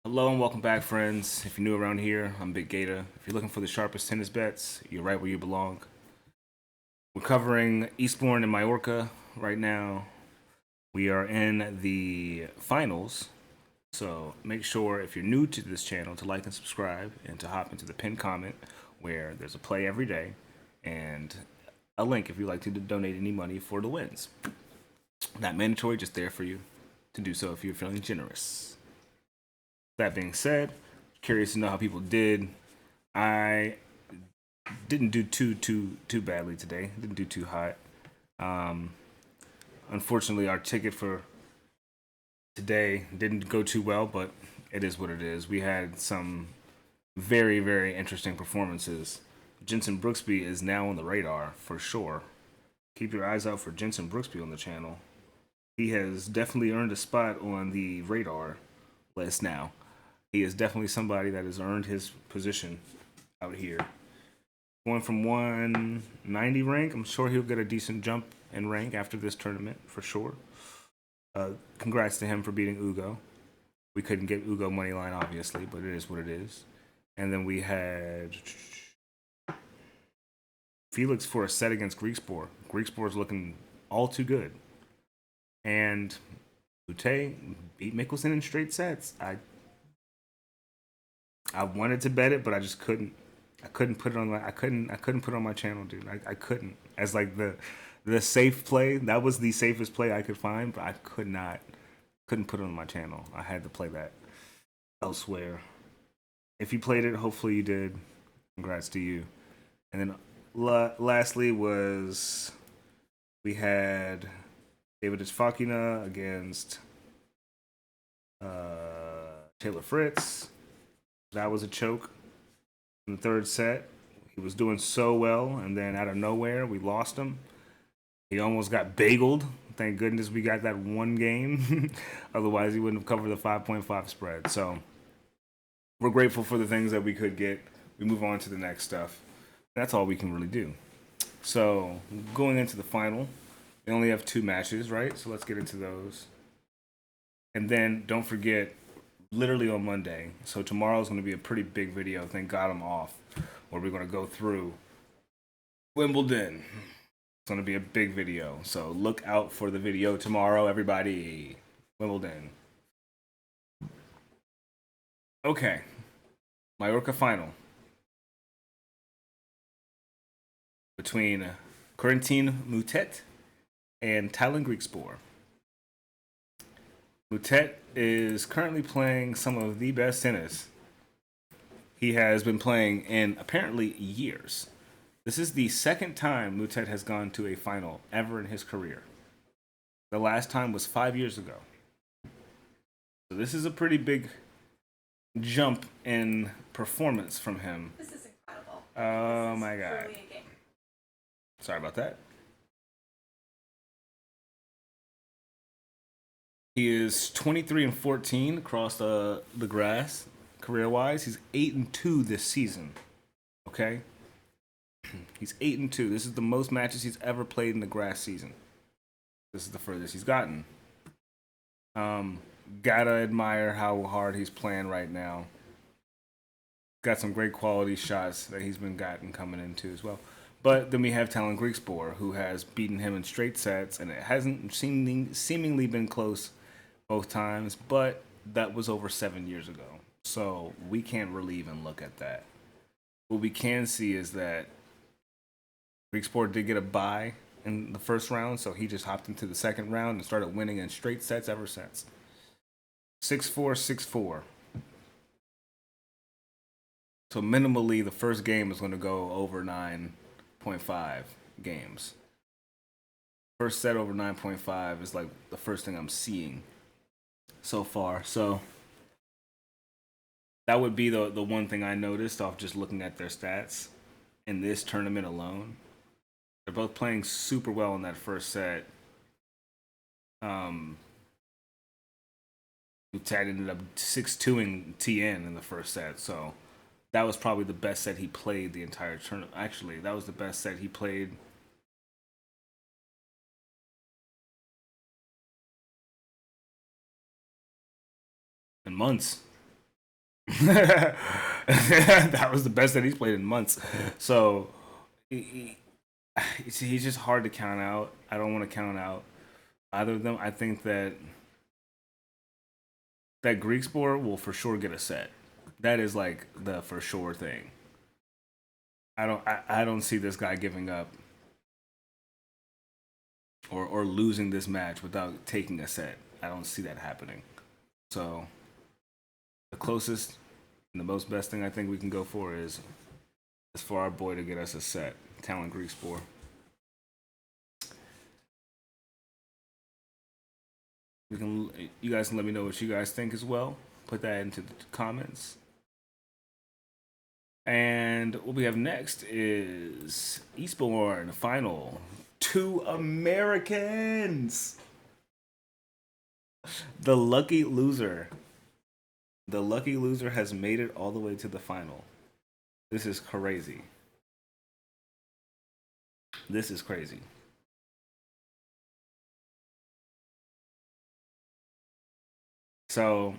Hello and welcome back, friends. If you're new around here, I'm Big GATAH. If you're looking for the sharpest tennis bets, you're right where you belong. We're covering Eastbourne and Mallorca right now. We are in the finals, so make sure if you're new to this channel to like and subscribe and to hop into the pinned comment where there's a play every day and a link if you'd like to donate any money for the wins. Not mandatory, just there for you to do so if you're feeling generous. That being said, curious to know how people did. I didn't do too badly today. Didn't do too hot. Unfortunately, our ticket for today didn't go too well, but it is what it is. We had some very interesting performances. Jensen Brooksby is now on the radar for sure. Keep your eyes out for Jensen Brooksby on the channel. He has definitely earned a spot on the radar list now. He is definitely somebody that has earned his position out here. Going from 190 rank, I'm sure he'll get a decent jump in rank after this tournament for sure. Congrats to him for beating Ugo. We couldn't get Ugo money line, obviously, but it is what it is. And then we had Felix for a set against Griekspoor. Griekspoor's looking all too good. And Moutet beat Mickelson in straight sets. I wanted to bet it, but I just couldn't. I couldn't put it on my. I couldn't put it on my channel, dude. I couldn't. As like the safe play, that was the safest play I could find, but I couldn't put it on my channel. I had to play that elsewhere. If you played it, hopefully you did. Congrats to you. And then lastly was we had David Isfakina against Taylor Fritz. That was a choke in the third set. He was doing so well, and then out of nowhere, we lost him. He almost got bageled. Thank goodness we got that one game. Otherwise, he wouldn't have covered the 5.5 spread. So we're grateful for the things that we could get. We move on to the next stuff. That's all we can really do. So going into the final, we only have 2 matches, right? So let's get into those. And then don't forget, literally on Monday. So tomorrow's going to be a pretty big video. Thank God I'm off. Where we're going to go through Wimbledon. It's going to be a big video. So look out for the video tomorrow, everybody. Wimbledon. Okay. Mallorca final. Between Corentin Moutet and Griekspoor. Moutet is currently playing some of the best tennis he has been playing in apparently years. This is the second time Moutet has gone to a final ever in his career. The last time was 5 years ago. So this is a pretty big jump in performance from him. This is incredible. Oh my God. Sorry about that. He is 23-14 across the grass, career-wise. He's 8-2 this season. Okay, he's 8-2. This is the most matches he's ever played in the grass season. This is the furthest he's gotten. Gotta admire how hard he's playing right now. Got some great quality shots that he's been gotten coming into as well. But then we have Griekspoor, who has beaten him in straight sets, and it hasn't seemingly been close both times, but that was over 7 years ago. So we can't really even look at that. What we can see is that Griekspoor did get a bye in the first round, so he just hopped into the second round and started winning in straight sets ever since. 6-4, 6-4. So minimally, the first game is going to go over 9.5 games. First set over 9.5 is like the first thing I'm seeing so far. So that would be the one thing I noticed off just looking at their stats in this tournament alone. They're both playing super well in that first set. Moutet ended up 6-2ing TN in the first set, so that was probably the best set he played the entire tournament. Actually, that was the best set he played in months. That was the best that he's played in months. So he's just hard to count out. I don't want to count out either of them. I think that Griekspoor will for sure get a set. That is like the for sure thing. I don't see this guy giving up or losing this match without taking a set. I don't see that happening. So the closest and the most best thing I think we can go for is for our boy to get us a set. Talon Griekspoor. You guys can let me know what you guys think as well. Put that into the comments. And what we have next is Eastbourne final. 2 Americans. The lucky loser. The lucky loser has made it all the way to the final. This is crazy. This is crazy. So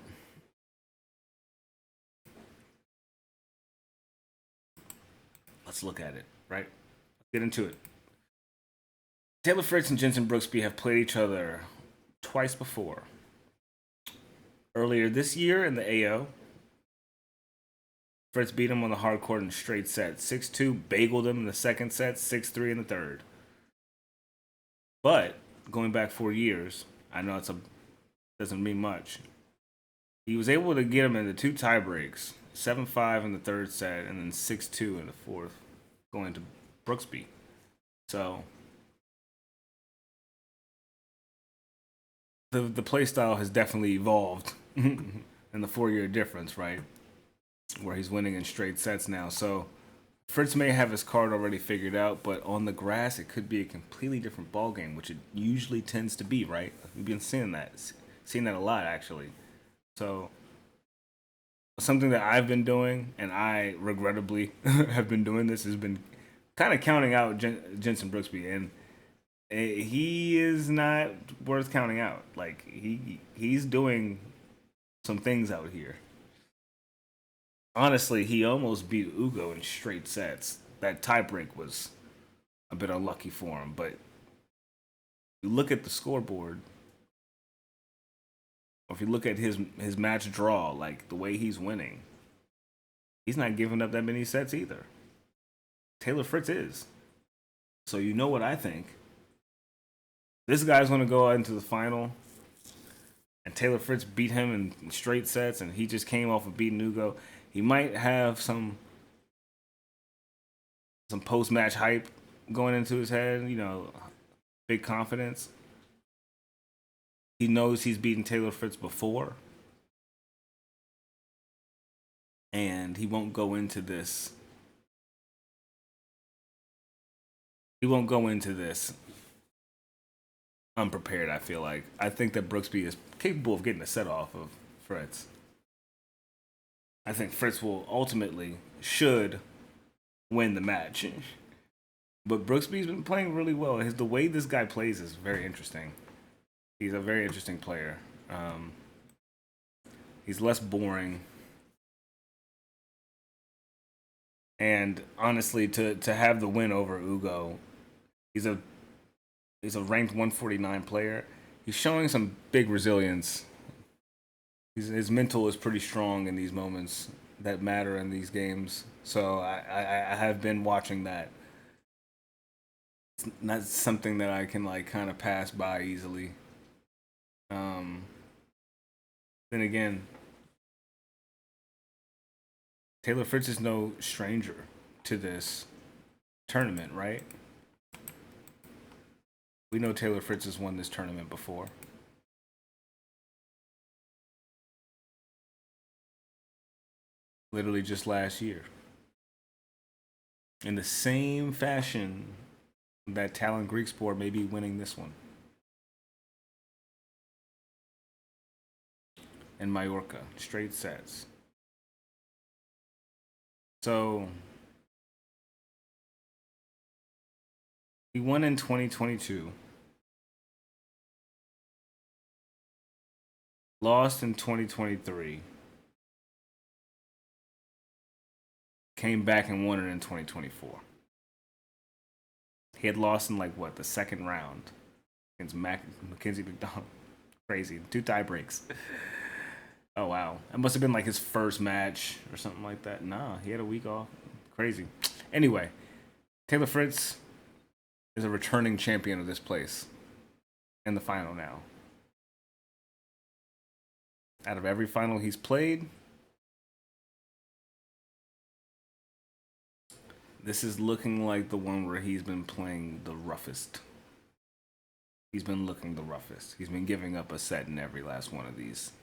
let's look at it, right? Let's get into it. Taylor Fritz and Jenson Brooksby have played each other twice before. Earlier this year in the AO, Fritz beat him on the hard court in straight sets. 6-2, bageled him in the second set, 6-3 in the third. But going back 4 years, I know doesn't mean much. He was able to get him into 2 tie breaks, 7-5 in the third set, and then 6-2 in the fourth, going to Brooksby. So the play style has definitely evolved in the 4-year difference, right? Where he's winning in straight sets now. So Fritz may have his card already figured out, but on the grass it could be a completely different ball game, which it usually tends to be, right? We've been seeing that a lot actually. So something that I've been doing, and I regrettably have been doing this, has been kind of counting out Jenson Brooksby, and he is not worth counting out. Like he's doing some things out here. Honestly, he almost beat Ugo in straight sets. That tiebreak was a bit unlucky for him, but you look at the scoreboard, or if you look at his match draw, like the way he's winning, he's not giving up that many sets either. Taylor Fritz is. So you know what I think. This guy's going to go into the final, and Taylor Fritz beat him in straight sets, and he just came off of beating Ugo. He might have some post-match hype going into his head, big confidence. He knows he's beaten Taylor Fritz before, and he won't go into this. He won't go into this unprepared, I feel like. I think that Brooksby is capable of getting a set off of Fritz. I think Fritz will should win the match. But Brooksby's been playing really well. The way this guy plays is very interesting. He's a very interesting player. He's less boring. And honestly, to have the win over Ugo, he's a ranked 149 player. He's showing some big resilience. His mental is pretty strong in these moments that matter in these games. So I have been watching that. It's not something that I can kind of pass by easily. Then again, Taylor Fritz is no stranger to this tournament, right? We know Taylor Fritz has won this tournament before. Literally just last year. In the same fashion that Talon Griekspoor may be winning this one. In Mallorca, straight sets. So he won in 2022. Lost in 2023. came back and won it in 2024. He had lost in like what, the second round against Mackenzie McDonald. Crazy. 2 tie breaks. Oh wow. It must have been like his first match or something like that. Nah, he had a week off. Crazy. Anyway, Taylor Fritz is a returning champion of this place in the final now. Out of every final he's played, this is looking like the one where he's been playing the roughest. He's been looking the roughest. He's been giving up a set in every last one of these.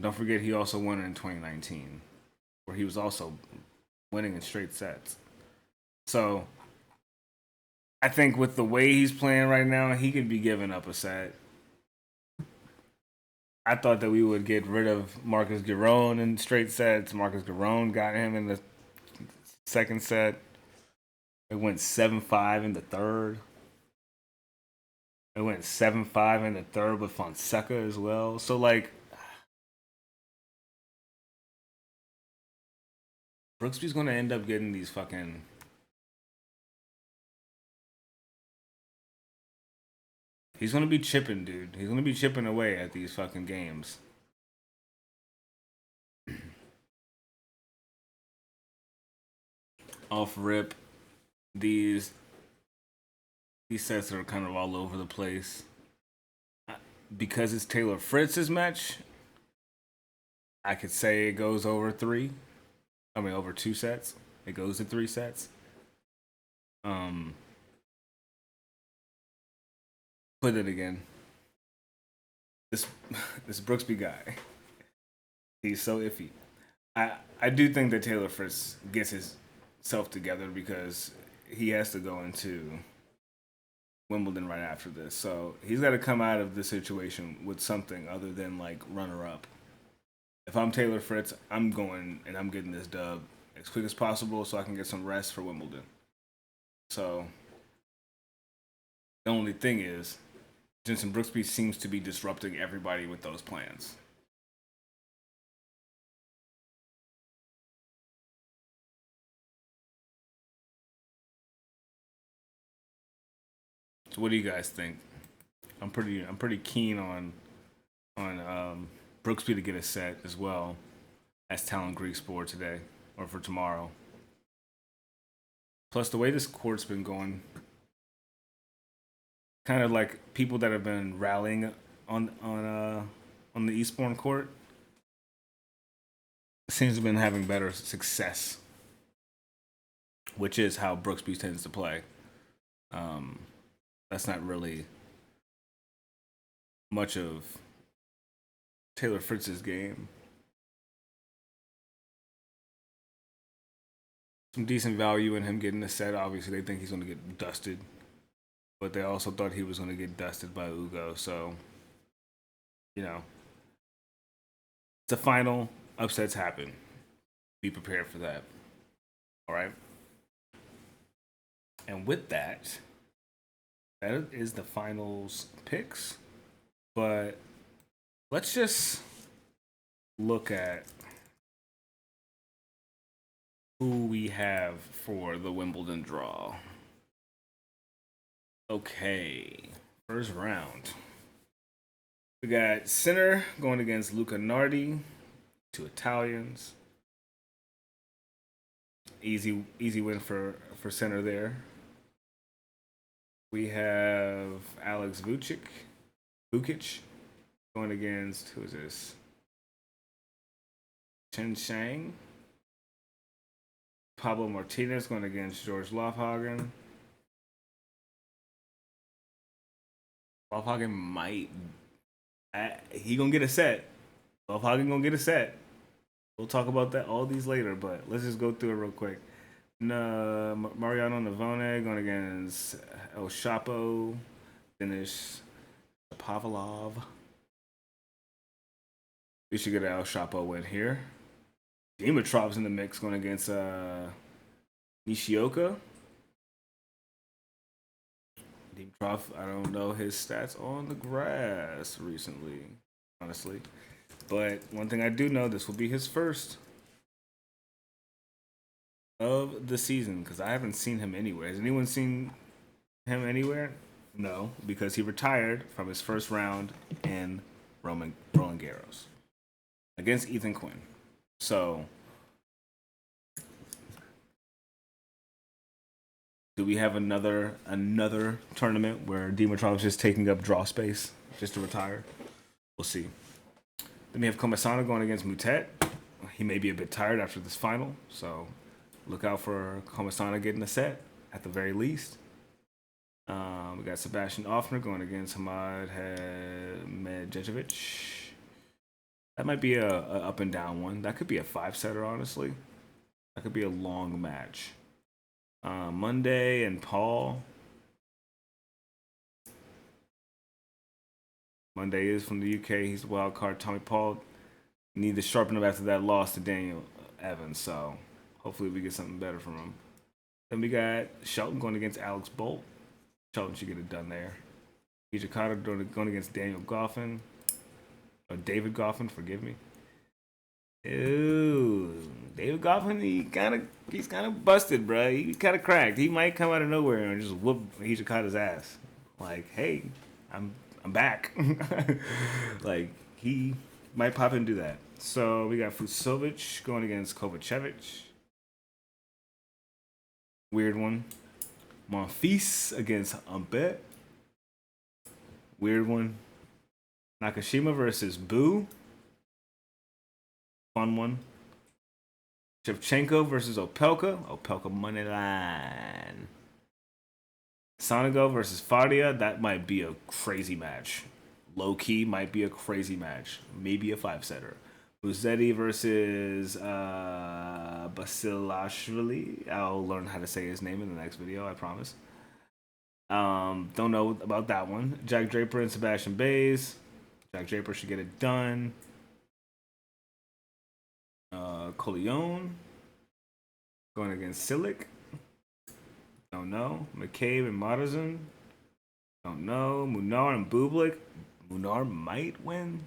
Don't forget, he also won it in 2019, where he was also winning in straight sets. So, I think with the way he's playing right now, he could be giving up a set. I thought that we would get rid of Marcus Giron in straight sets. Marcus Giron got him in the second set. It went 7-5 in the third. It went 7-5 in the third with Fonseca as well. So, like, Brooksby's going to end up getting these fucking... He's going to be chipping, dude. He's going to be chipping away at these fucking games. Off rip, these sets are kind of all over the place. Because it's Taylor Fritz's match, I could say it goes over 3. I mean, over 2 sets. It goes to 3 sets. Put it again. This Brooksby guy, he's so iffy. I do think that Taylor Fritz gets himself together because he has to go into Wimbledon right after this. So he's got to come out of this situation with something other than like runner-up. If I'm Taylor Fritz, I'm going and I'm getting this dub as quick as possible so I can get some rest for Wimbledon. So the only thing is, Jenson Brooksby seems to be disrupting everybody with those plans. So what do you guys think? I'm pretty keen on Brooksby to get a set as well as Talon Griekspoor today or for tomorrow. Plus the way this court's been going, kind of like people that have been rallying on the Eastbourne court seems to have been having better success, which is how Brooksby tends to play. That's not really much of Taylor Fritz's game. Some decent value in him getting a set. Obviously, they think he's going to get dusted, but they also thought he was going to get dusted by Ugo. So, you know, it's a final. Upsets happen. Be prepared for that. All right. And with that, that is the finals picks. But let's just look at who we have for the Wimbledon draw. Okay, first round. We got Sinner going against Luca Nardi, 2 Italians. Easy win for Sinner there. We have Alex Vukic going against, who is this? Chen Shang. Pablo Martinez going against George Lofhagen. Lofhagen might. He gonna get a set. Lofhagen gonna get a set. We'll talk about that all these later, but let's just go through it real quick. Mariano Navone going against El Chapo. Finish Pavlov. We should get an El Chapo win here. Dimitrov's in the mix going against Nishioka. Dimitrov, I don't know his stats on the grass recently, honestly. But one thing I do know, this will be his first of the season, because I haven't seen him anywhere. Has anyone seen him anywhere? No, because he retired from his first round in Roland Garros against Ethan Quinn. So, do we have another tournament where Dimitrov is just taking up draw space just to retire? We'll see. Then we have Komasano going against Moutet. He may be a bit tired after this final, so look out for Komasano getting a set at the very least. We got Sebastian Offner going against Hamad Medjedovic. That might be a up and down one. That could be a 5-setter, honestly. That could be a long match. Monday and Paul. Monday is from the UK. He's the wild card. Tommy Paul need to sharpen up after that loss to Daniel Evans. So hopefully we get something better from him. Then we got Shelton going against Alex Bolt. Shelton should get it done there. Hijikata going against Daniel Goffin. Or David Goffin, forgive me. Ooh, David Goffin, he's kind of busted, bro. He's kind of cracked. He might come out of nowhere and just whoop Hijikata's ass. Like, hey, I'm back. Like, he might pop and do that. So we got Fusovic going against Kovacevic. Weird one. Monfils against Humbert. Weird one. Nakashima versus Boo. Fun one. Shevchenko versus Opelka. Opelka money line. Sonigo versus Faria. That might be a crazy match. Low key might be a crazy match. Maybe a 5-setter. Musetti versus Basilashvili. I'll learn how to say his name in the next video, I promise. Don't know about that one. Jack Draper and Sebastian Baez. Jack Draper should get it done. Colleone going against Silic. Don't know. McCabe and Moderson. Don't know. Munar and Bublik. Munar might win.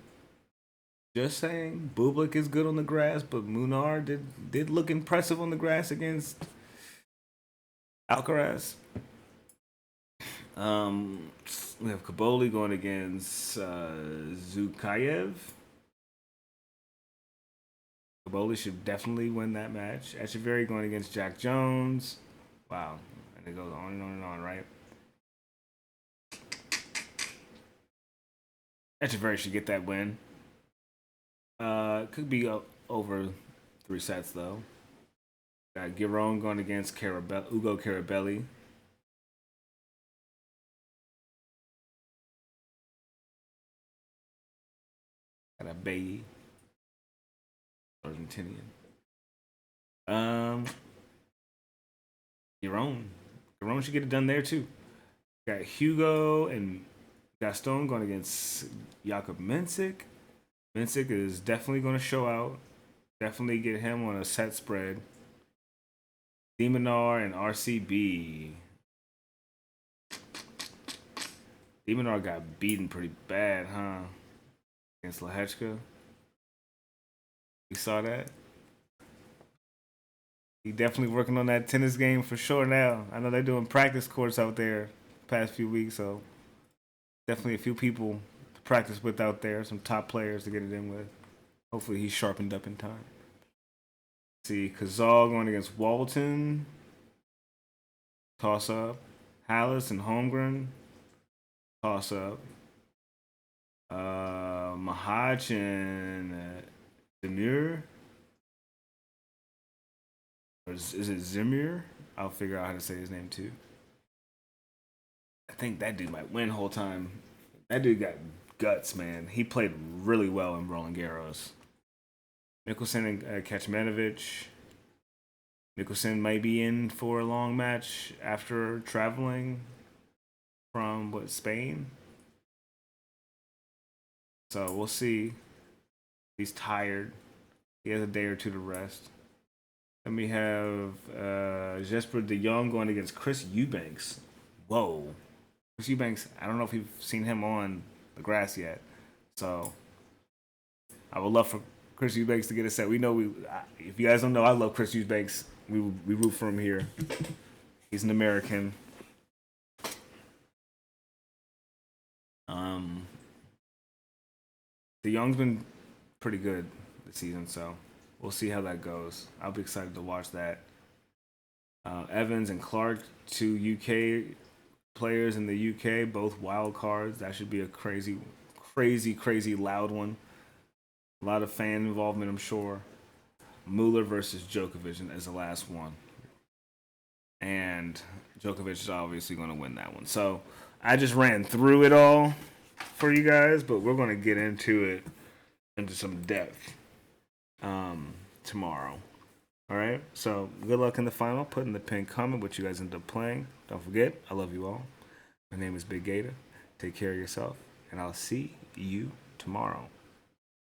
Just saying. Bublik is good on the grass, but Munar did look impressive on the grass against Alcaraz. We have Kaboli going against Zukayev. Kaboli should definitely win that match. Echeverry going against Jack Jones. Wow. And it goes on and on and on, right? Echeverry should get that win. Could be over 3 sets, though. Got Giron going against Ugo Carabelli. Got a Bay. Argentinian. Giron should get it done there too. Got Hugo and Gaston going against Jakub Mensik. Mensik is definitely going to show out. Definitely get him on a set spread. Demonar and RCB. Demonar got beaten pretty bad, huh? Against Lehechka. You saw that? He definitely working on that tennis game for sure now. I know they're doing practice courts out there the past few weeks, so definitely a few people to practice with out there, some top players to get it in with. Hopefully he's sharpened up in time. See, Kazal going against Walton. Toss up. Hallis and Holmgren. Toss up. Mahach and Demir. Or is it Zimir? I'll figure out how to say his name too. I think that dude might win the whole time. That dude got guts, man. He played really well in Roland Garros. Nicholson and Kecmanovic. Nicholson might be in for a long match after traveling from, Spain? So we'll see. He's tired. He has a day or two to rest. Then we have Jesper de Jong going against Chris Eubanks. Whoa. Chris Eubanks, I don't know if you've seen him on the grass yet. So I would love for Chris Eubanks to get a set. We know if you guys don't know, I love Chris Eubanks we root for him here. He's an American. The Young's been pretty good this season, so we'll see how that goes. I'll be excited to watch that. Evans and Clark, 2 UK players in the UK, both wild cards. That should be a crazy loud one. A lot of fan involvement, I'm sure. Muller versus Djokovic as the last one. And Djokovic is obviously going to win that one. So I just ran through it all for you guys, but we're going to get into some depth tomorrow. All right? So good luck in the final. Put in the pin comment what you guys end up playing. Don't forget, I love you all. My name is Big GATAH. Take care of yourself, and I'll see you tomorrow.